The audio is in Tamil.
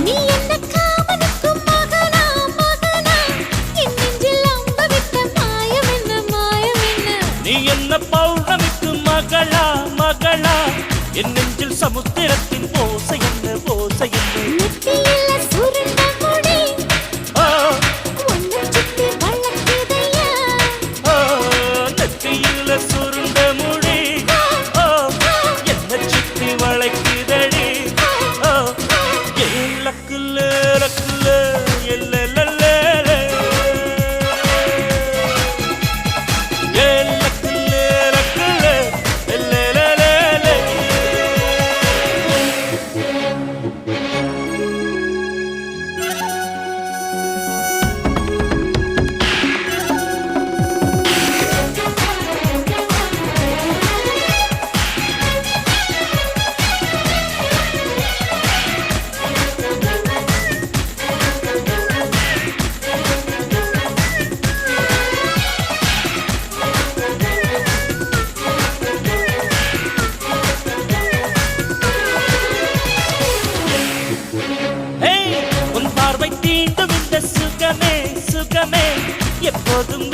நீ என்ன காமனுக்கும் மகனா மகனா என் நெஞ்சில் அம்பு விட்ட மாயம் என்ன நீ என்ன பௌர்ணமிக்கு மகளா மகளா என் நெஞ்சில் சமுத்திரத்தின் ஓசை என்ன நெத்தியில சுருண்ட முடி உன்னை சுத்தி வளர்க்குதையா நெத்தியில சுருண்ட முடி என்ன சுத்தி வளைக்குதடி லக்குல லக்குல எப்போதும்